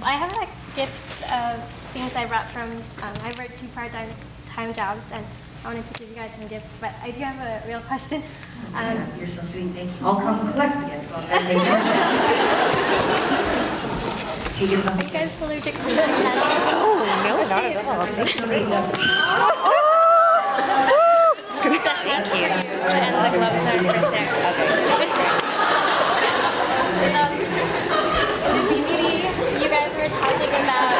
I have like gifts of things I brought from, I worked 2 part-time jobs, and I wanted to give you guys some gifts, but I do have a real question. You're so sweet, thank you. I'll come collect the gifts while I take Tegan, Are you guys allergic to that? Oh, no, not at all. Thank you. And the gloves are for Sarah. The DVD you guys were talking about.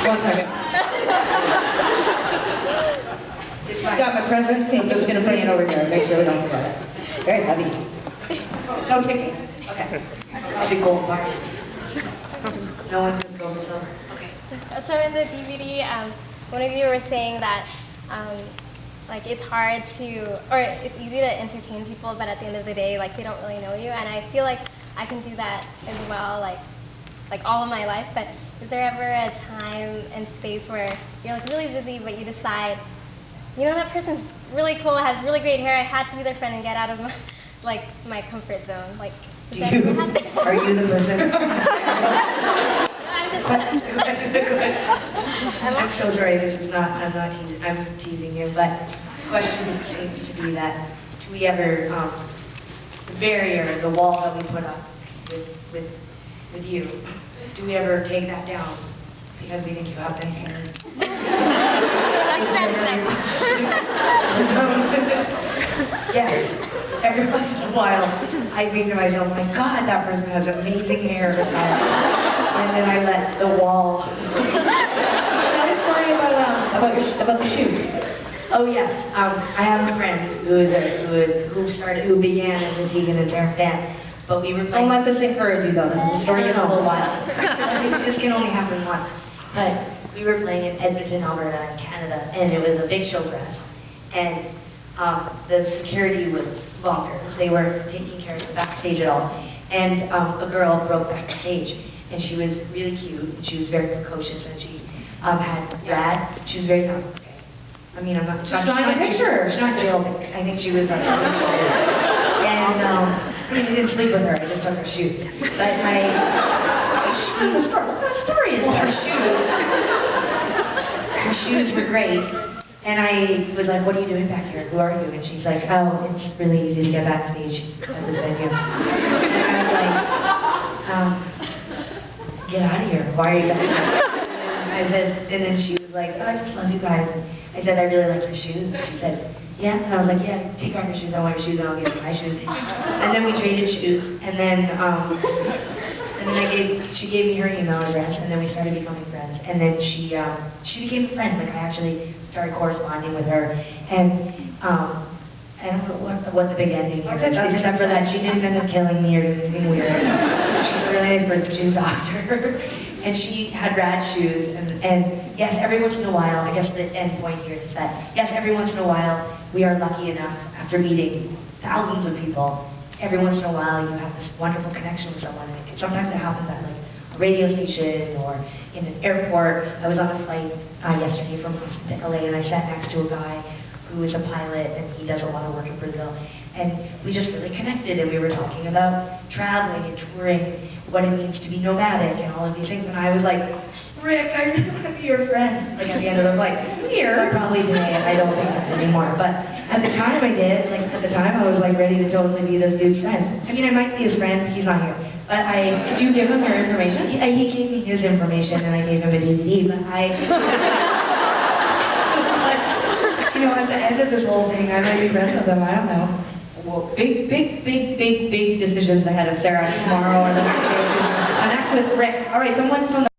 1 second. She's got my presents, so I'm just going to bring it over here and make sure we don't forget it. Very heavy. No taking. Okay. I'll be gold bar. No one's going to go with silver. Okay. So in the DVD, one of you were saying that like it's hard to, or it's easy to entertain people, but at the end of the day, like they don't really know you. And I feel like I can do that as well, like all of my life. But is there ever a time and space where you're like really busy, but you decide, you know, that person's really cool, has really great hair, I had to be their friend and get out of my, my comfort zone. Like, does that ever happen? Are you the person? I'm so sorry, this is not, I'm teasing you, but the question seems to be that, do we ever, the barrier, the wall that we put up with you, do we ever take that down because we think you have nice hair? Yes, every once in a while, I think to myself, my God, that person has amazing hair. And then I let the wall. Tell the story about the shoes. Oh yes, I have a friend who began as a Tegan and Sara fan, but we were playing. Don't let this encourage you though. The story gets a little wild. I think this can only happen once. But we were playing in Edmonton, Alberta, in Canada, and it was a big show for us. And the security was bonkers. They were taking care of the backstage at all. And a girl broke backstage, and she was really cute. And she was very precocious, and she had rad. She was very. I mean, I'm not. She's not in a picture. She's not jailed. I think she was. And I didn't sleep with her. I just took her shoes. But what story is her shoes? Her shoes were great. And I was like, what are you doing back here? Who are you? And she's like, oh, it's just really easy to get backstage at this venue. And I was like, get out of here. Why are you back here? I said, and then she was like, oh, I just love you guys. And I said, I really like your shoes. And she said, yeah. And I was like, yeah, take off your shoes. I want your shoes. I want to give you my shoes. And then we traded shoes. And then she gave me her email address. And then we started becoming friends. And then she became a friend. Like I actually started corresponding with her. And I don't know what the big ending here is, except for that she didn't end up killing me or doing anything weird. She's a really nice person. She's a doctor. And she had rad shoes, and yes, every once in a while, I guess the end point here is that, yes, every once in a while, we are lucky enough, after meeting thousands of people, every once in a while you have this wonderful connection with someone. And sometimes it happens at like a radio station or in an airport. I was on a flight yesterday from Boston to LA, and I sat next to a guy who is a pilot, and he does a lot of work in Brazil. And we just really connected, and we were talking about traveling and touring, what it means to be nomadic, and all of these things. And I was like, Rick, I really want to be your friend. Like at the end of the flight, weird. Probably today, I don't think that anymore. But at the time I did. Like at the time, I was like ready to totally be this dude's friend. I mean, I might be his friend. He's not here. But did you give him your information? He gave me his information, and I gave him a DVD. But you know, at the end of this whole thing, I might be friends with him. I don't know. Well, big decisions ahead of Sarah tomorrow or the next day. Connect with Rick. All right, someone from the